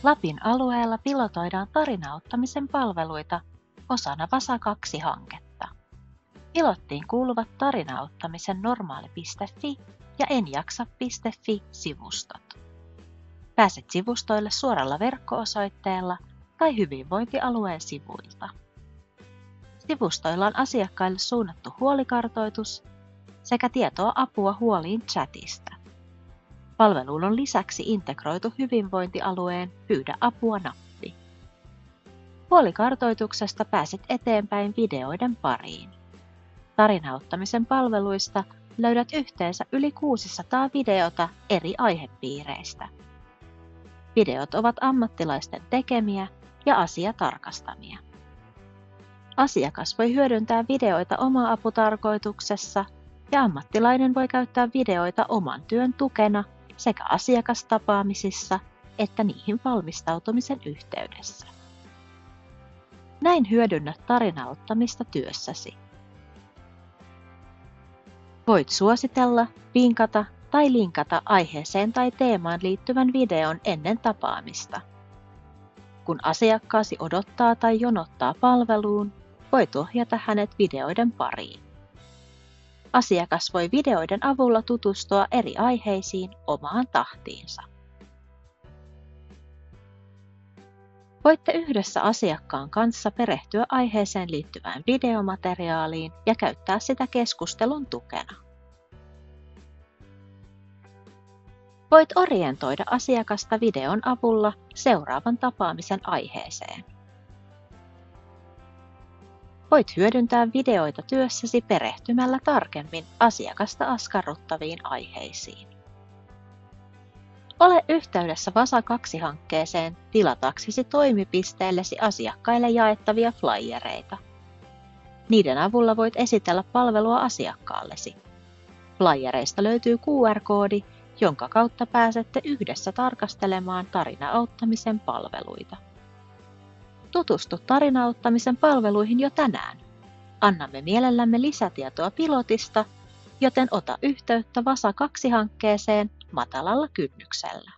Lapin alueella pilotoidaan tarinauttamisen palveluita osana Vasa 2-hanketta. Pilottiin kuuluvat tarinauttamisen normaali.fi ja enjaksa.fi-sivustot. Pääset sivustoille suoralla verkko-osoitteella tai hyvinvointialueen sivuilta. Sivustoilla on asiakkaille suunnattu huolikartoitus sekä tietoa apua huoliin chatista. Palveluun on lisäksi integroitu hyvinvointialueen Pyydä apua -nappi. Huolikartoituksesta pääset eteenpäin videoiden pariin. Tarinauttamisen palveluista löydät yhteensä yli 600 videota eri aihepiireistä. Videot ovat ammattilaisten tekemiä ja asiatarkastamia. Asiakas voi hyödyntää videoita oma-aputarkoituksessa ja ammattilainen voi käyttää videoita oman työn tukena sekä asiakastapaamisissa että niihin valmistautumisen yhteydessä. Näin hyödynnät tarinauttamista työssäsi. Voit suositella, vinkata tai linkata aiheeseen tai teemaan liittyvän videon ennen tapaamista. Kun asiakkaasi odottaa tai jonottaa palveluun, voit ohjata hänet videoiden pariin. Asiakas voi videoiden avulla tutustua eri aiheisiin omaan tahtiinsa. Voitte yhdessä asiakkaan kanssa perehtyä aiheeseen liittyvään videomateriaaliin ja käyttää sitä keskustelun tukena. Voit orientoida asiakasta videon avulla seuraavan tapaamisen aiheeseen. Voit hyödyntää videoita työssäsi perehtymällä tarkemmin asiakasta askarruttaviin aiheisiin. Ole yhteydessä Vasa 2-hankkeeseen tilataksesi toimipisteellesi asiakkaille jaettavia flyereita. Niiden avulla voit esitellä palvelua asiakkaallesi. Flyereista löytyy QR-koodi, jonka kautta pääsette yhdessä tarkastelemaan tarinauttamisen palveluita. Tutustu tarinauttamisen palveluihin jo tänään. Annamme mielellämme lisätietoa pilotista, joten ota yhteyttä Vasa 2-hankkeeseen matalalla kynnyksellä.